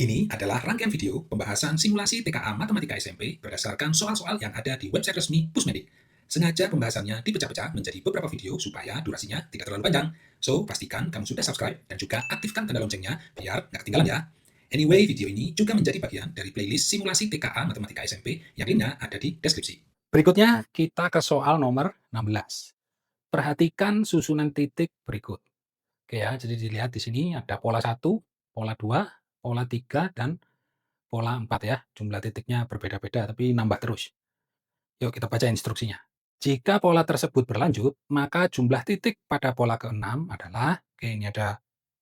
Ini adalah rangkaian video pembahasan simulasi TKA Matematika SMP berdasarkan soal-soal yang ada di website resmi Pusmedik. Sengaja pembahasannya dipecah-pecah menjadi beberapa video supaya durasinya tidak terlalu panjang. So, pastikan kamu sudah subscribe dan juga aktifkan tanda loncengnya biar nggak ketinggalan ya. Anyway, video ini juga menjadi bagian dari playlist simulasi TKA Matematika SMP yang linknya ada di deskripsi. Berikutnya, kita ke soal nomor 16. Perhatikan susunan titik berikut. Oke ya, jadi dilihat di sini ada pola 1, pola 2, pola 3, dan pola 4 ya. Jumlah titiknya berbeda-beda tapi nambah terus. Yuk kita baca instruksinya. Jika pola tersebut berlanjut, maka jumlah titik pada pola ke-6 adalah, oke ini ada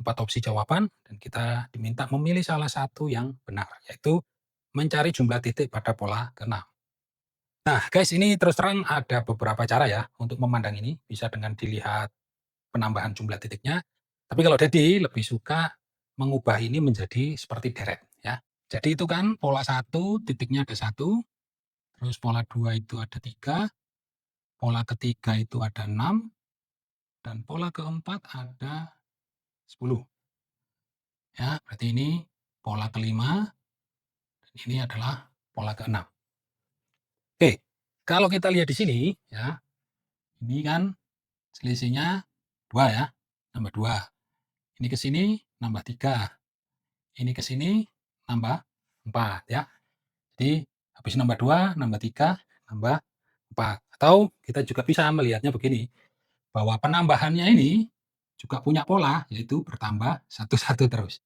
4 opsi jawaban, dan kita diminta memilih salah satu yang benar, yaitu mencari jumlah titik pada pola ke-6. Nah guys, ini terus terang ada beberapa cara ya untuk memandang ini, bisa dengan dilihat penambahan jumlah titiknya, tapi kalau Dedi lebih suka mengubah ini menjadi seperti deret ya. Jadi itu kan pola 1 titiknya ada 1, terus pola 2 itu ada 3, pola ketiga itu ada 6, dan pola keempat ada 10. Ya, berarti ini pola kelima, dan ini adalah pola keenam. Oke, kalau kita lihat di sini ya, ini kan selisihnya 2 ya, nambah 2. Ini ke sini nambah 3. Ini ke sini nambah 4 ya. Jadi habis nambah 2, nambah 3, nambah 4. Atau kita juga bisa melihatnya begini, bahwa penambahannya ini juga punya pola, yaitu bertambah satu-satu terus.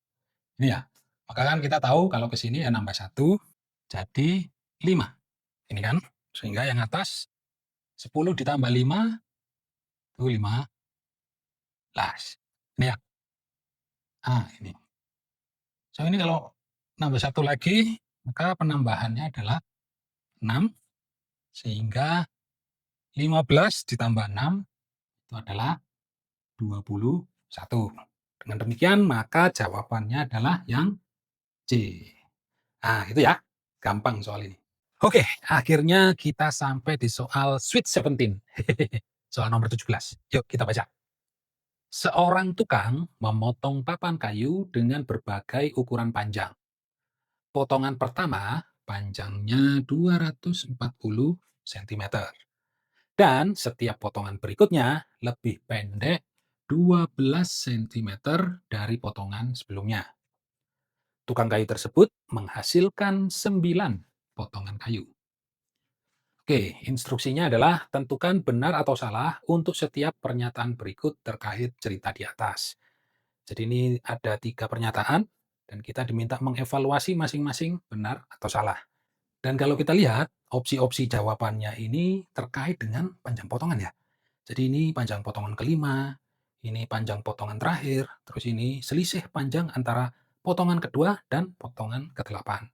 Ini ya. Maka kan kita tahu kalau ke sini ya nambah 1 jadi 5. Ini kan. Sehingga yang atas 10 ditambah 5 itu 15. Ini ya. Nah, ini. So ini kalau nambah 1 lagi, maka penambahannya adalah 6 sehingga 15 ditambah 6 itu adalah 21. Dengan demikian maka jawabannya adalah yang C. Nah, itu ya. Gampang soal ini. Oke, akhirnya kita sampai di soal Sweet Seventeen. Soal nomor 17. Yuk kita baca. Seorang tukang memotong papan kayu dengan berbagai ukuran panjang. Potongan pertama panjangnya 240 cm. Dan setiap potongan berikutnya lebih pendek 12 cm dari potongan sebelumnya. Tukang kayu tersebut menghasilkan 9 potongan kayu. Oke, instruksinya adalah tentukan benar atau salah untuk setiap pernyataan berikut terkait cerita di atas. Jadi ini ada 3 pernyataan dan kita diminta mengevaluasi masing-masing benar atau salah. Dan kalau kita lihat, opsi-opsi jawabannya ini terkait dengan panjang potongan ya. Jadi ini panjang potongan kelima, ini panjang potongan terakhir, terus ini selisih panjang antara potongan kedua dan potongan ke-8.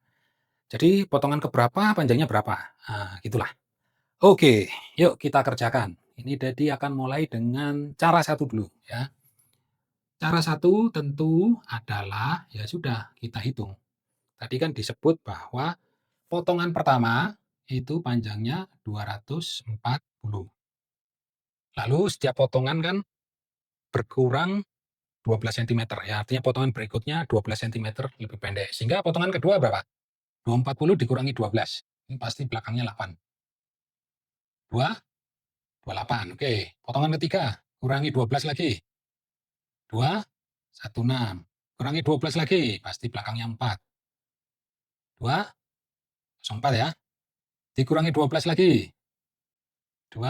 Jadi potongan keberapa, panjangnya berapa. Nah, gitulah. Oke, yuk kita kerjakan. Ini Dedi akan mulai dengan cara satu dulu ya. Cara satu tentu adalah, ya sudah, kita hitung. Tadi kan disebut bahwa potongan pertama itu panjangnya 240. Lalu setiap potongan kan berkurang 12 cm ya, artinya potongan berikutnya 12 cm lebih pendek. Sehingga potongan kedua berapa? 240 dikurangi 12. Ini pasti belakangnya 8. 2, 28. Oke, potongan ketiga kurangi 12 lagi. 2, 16. Kurangi 12 lagi, pasti belakangnya 4. 2, 04 ya. Dikurangi 12 lagi. 2,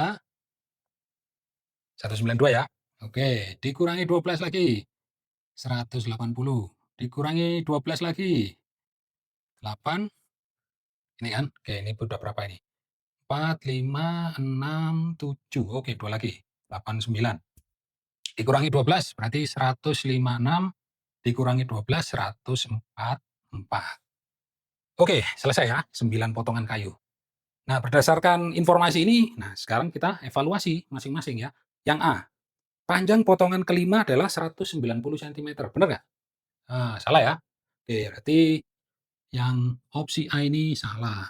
192 ya. Oke, dikurangi 12 lagi. 180. Dikurangi 12 lagi. 8. Ini kan, oke ini udah berapa ini? 4, 5, 6, 7. Oke, 2 lagi. 8, 9. Dikurangi 12, berarti 156. Dikurangi 12, 144. Oke, selesai ya, 9 potongan kayu. Nah, berdasarkan informasi ini, nah sekarang kita evaluasi masing-masing ya. Yang A, panjang potongan kelima adalah 190 cm, benar nggak? Nah, salah ya. Oke, berarti yang opsi A ini salah.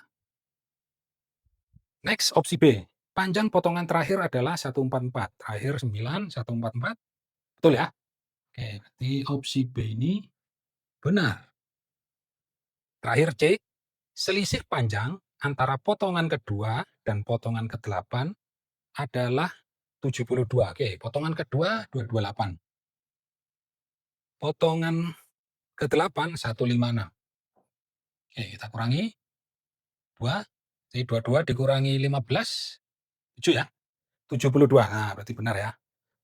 Next, opsi B. Panjang potongan terakhir adalah 144. Terakhir 9, 144. Betul ya? Oke, berarti opsi B ini benar. Terakhir C, selisih panjang antara potongan kedua dan potongan ke-8 adalah 72. Oke, potongan kedua 228. Potongan ke-8 156. Oke, kita kurangi 2. Jadi 22 dikurangi 15, 7 ya? 72. Nah, berarti benar ya.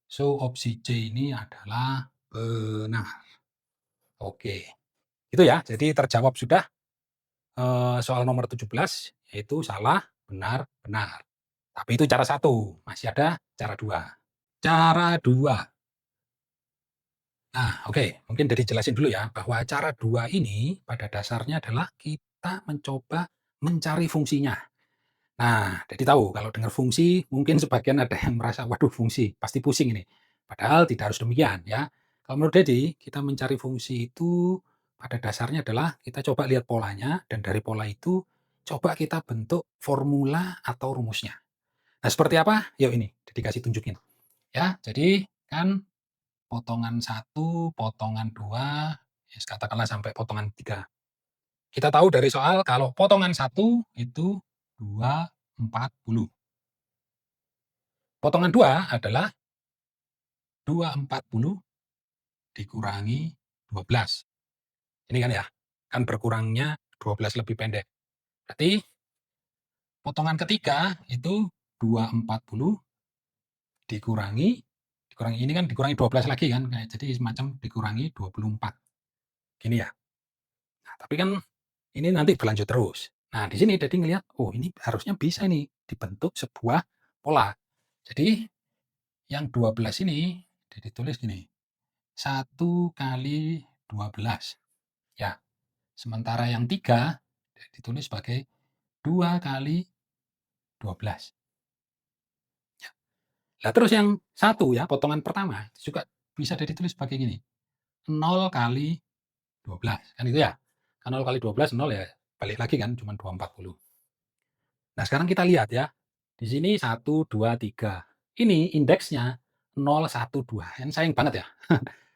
So, opsi C ini adalah benar. Oke. Itu ya. Jadi terjawab sudah soal nomor 17, yaitu salah, benar, benar. Tapi itu cara satu, masih ada cara dua. Cara dua. Nah, oke, mungkin dari jelasin dulu ya, bahwa cara dua ini pada dasarnya adalah kita mencoba mencari fungsinya. Nah, jadi tahu kalau dengar fungsi, mungkin sebagian ada yang merasa, waduh fungsi, pasti pusing ini. Padahal tidak harus demikian ya. Kalau menurut Dedi, kita mencari fungsi itu pada dasarnya adalah kita coba lihat polanya, dan dari pola itu coba kita bentuk formula atau rumusnya. Nah, seperti apa? Yuk ini, dikasih tunjukin. Ya, jadi kan potongan 1, potongan 2, ya katakanlah sampai potongan 3. Kita tahu dari soal kalau potongan 1 itu 240. Potongan 2 adalah 240 dikurangi 12. Ini kan ya, kan berkurangnya 12 lebih pendek. Berarti potongan ketiga itu 240 dikurangi ini kan dikurangi 12 lagi kan, jadi semacam dikurangi 24. Gini ya. Nah, tapi kan ini nanti berlanjut terus. Nah, di sini jadi ngelihat, oh ini harusnya bisa nih dibentuk sebuah pola. Jadi yang 12 ini ditulis gini, 1 kali 12. Ya, sementara yang 3 ditulis sebagai 2 kali 12. Ya. Nah, terus yang 1 ya, potongan pertama juga bisa ditulis sebagai gini, 0 kali 12. Kan itu ya. Kan 0 kali 12, 0 ya balik lagi kan cuma 240. Nah, sekarang kita lihat ya. Di sini 1, 2, 3. Ini indeksnya 0, 1, 2. Kan sayang banget ya.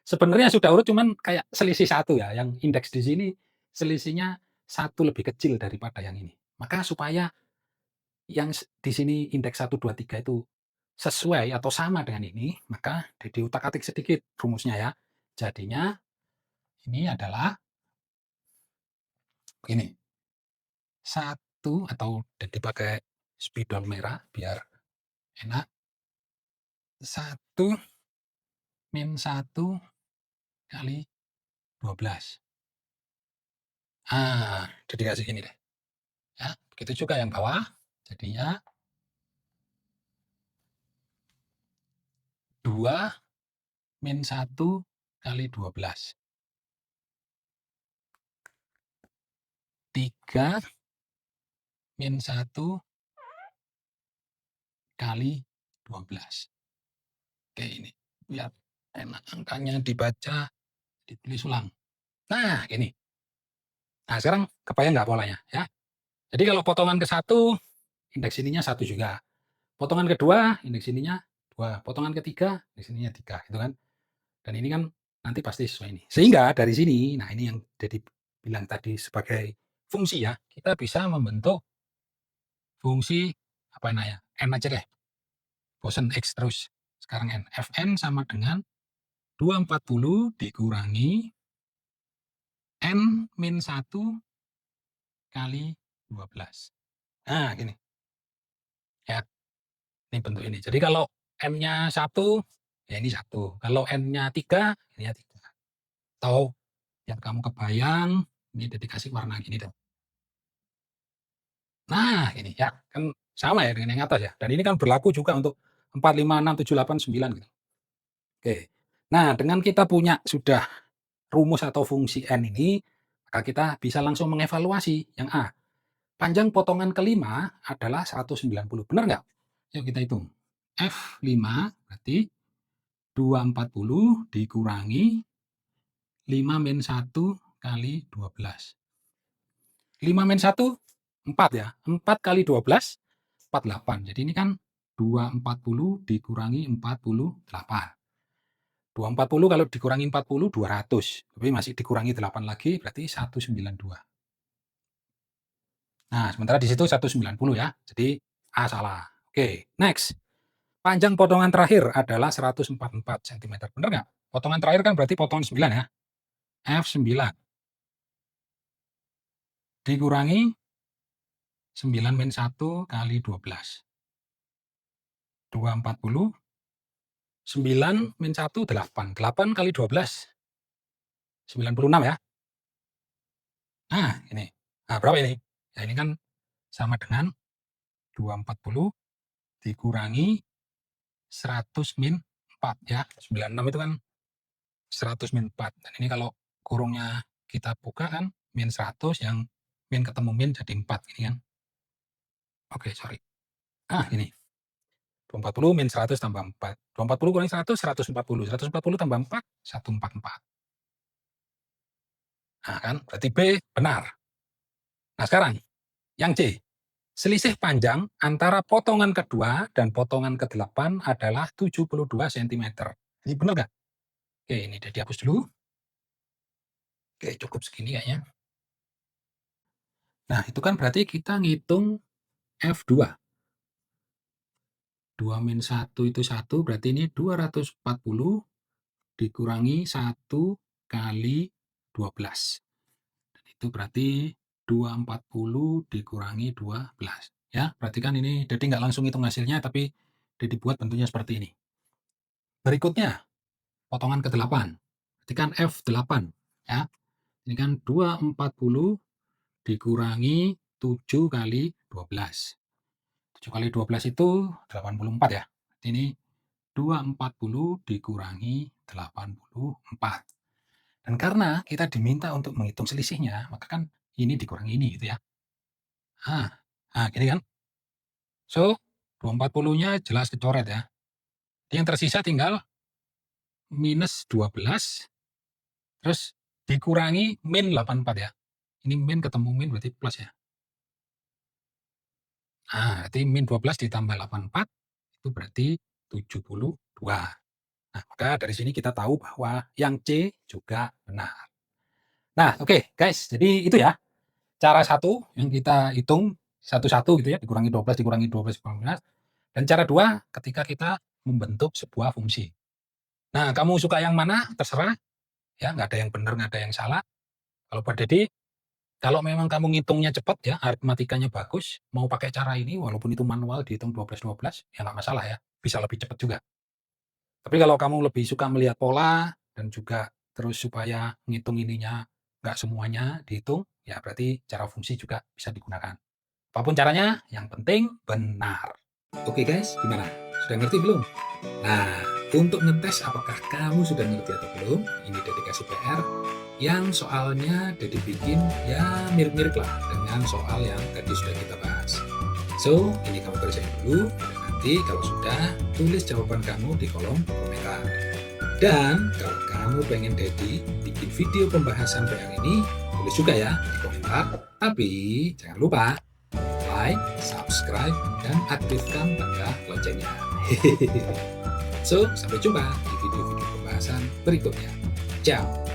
Sebenarnya sudah urut cuman kayak selisih 1 ya. Yang indeks di sini selisihnya 1 lebih kecil daripada yang ini. Maka supaya yang di sini indeks 1, 2, 3 itu sesuai atau sama dengan ini, maka diutak-atik sedikit rumusnya ya. Jadinya ini adalah ini. 1 atau dipakai spidol merah biar enak. 1 min 1 kali 12. Jadi kasih gini deh. Ya, begitu juga yang bawah. Jadinya 2 min 1 kali 12. 3 min 1 kali 12. Oke, ini biar enak angkanya dibaca, ditulis ulang. Nah, gini. Nah, sekarang kebayang nggak polanya ya? Jadi kalau potongan ke-1 indeks ininya 1 juga. Potongan kedua indeks ininya 2. Potongan ketiga indeks ininya 3 gitu kan. Dan ini kan nanti pasti sesuai ini. Sehingga dari sini, nah ini yang jadi bilang tadi sebagai fungsi ya, kita bisa membentuk fungsi apa namanya? N aja deh. Bosen X terus. Sekarang N. Fn sama dengan 240 dikurangi N min 1 kali 12. Nah, gini. Ya, ini bentuk ini. Jadi kalau N-nya 1, ya ini 1. Kalau N-nya 3, ini ya 3. Atau yang kamu kebayang, ini udah dikasih warna gini deh. Nah, ini ya, kan sama ya dengan yang atas ya. Dan ini kan berlaku juga untuk 4, 5, 6, 7, 8, 9 gitu. Oke. Nah, dengan kita punya sudah rumus atau fungsi N ini, maka kita bisa langsung mengevaluasi yang A. Panjang potongan kelima adalah 190. Benar nggak? Yuk kita hitung. F5 berarti 240 dikurangi 5 min 1 kali 12. 5 min 1, 4 ya. 4 kali 12, 48. Jadi ini kan 240 dikurangi 48. 240 kalau dikurangi 40, 200. Tapi masih dikurangi 8 lagi, berarti 192. Nah, sementara di situ 190 ya. Jadi A salah. Oke, next. Panjang potongan terakhir adalah 144 cm. Bener nggak? Potongan terakhir kan berarti potongan 9 ya. F9 dikurangi 9 min 1 kali 12. 240. 9 min 1, 8. 8 kali 12. 96 ya. Nah, ini. Nah, berapa ini? Ya, ini kan sama dengan 240 dikurangi 100 min 4 ya. 96 itu kan 100 min 4. Dan ini kalau kurungnya kita buka kan min 100, yang min ketemu min jadi 4 ini kan. Oke, sorry. Ini. 240 min 100 tambah 4. 240 kurangi 100, 140. 140 tambah 4, 144. Nah, kan berarti B benar. Nah, sekarang yang C. Selisih panjang antara potongan kedua dan potongan ke-8 adalah 72 cm. Ini benar nggak? Oke, ini udah dihapus dulu. Oke, cukup segini kayaknya. Nah, itu kan berarti kita ngitung F2. 2 min 1 itu 1, berarti ini 240 dikurangi 1 kali 12. Dan itu berarti 240 dikurangi 12. Ya, berarti kan ini jadi nggak langsung hitung hasilnya, tapi dibuat bentuknya seperti ini. Berikutnya, potongan ke-8. Berarti kan F8. Ya, ini kan 240 dikurangi 7 kali 12. 7 kali 12 itu 84 ya. Berarti ini 240 dikurangi 84. Dan karena kita diminta untuk menghitung selisihnya, maka kan ini dikurangi ini gitu ya. Gini kan. So, 240-nya jelas kecoret ya. Yang tersisa tinggal minus 12, terus dikurangi min 84 ya. Ini min ketemu min berarti plus ya. Berarti min 12 ditambah 84, itu berarti 72. Nah, maka dari sini kita tahu bahwa yang C juga benar. Nah, oke, guys. Jadi itu ya, cara satu yang kita hitung satu-satu gitu ya, dikurangi 12, dikurangi 12, dikurangi 12. Dan cara dua, ketika kita membentuk sebuah fungsi. Nah, kamu suka yang mana? Terserah. Ya, nggak ada yang benar, nggak ada yang salah. Kalau buat Dedi, kalau memang kamu ngitungnya cepat ya, aritmatikanya bagus, mau pakai cara ini, walaupun itu manual dihitung 12-12, ya nggak masalah ya. Bisa lebih cepat juga. Tapi kalau kamu lebih suka melihat pola, dan juga terus supaya ngitung ininya nggak semuanya dihitung, ya berarti cara fungsi juga bisa digunakan. Apapun caranya, yang penting benar. Oke guys, gimana? Sudah ngerti belum? Nah, untuk ngetes apakah kamu sudah ngerti atau belum, ini Dedi kasih PR yang soalnya Dedi bikin ya mirip-mirip lah dengan soal yang tadi sudah kita bahas. So, ini kamu kerjain dulu, dan nanti kalau sudah, tulis jawaban kamu di kolom komentar. Dan kalau kamu pengen Dedi bikin video pembahasan PR ini, tulis juga ya di komentar. Tapi jangan lupa like, subscribe, dan aktifkan tanda loncengnya. So, sampai jumpa di video-video pembahasan berikutnya. Ciao!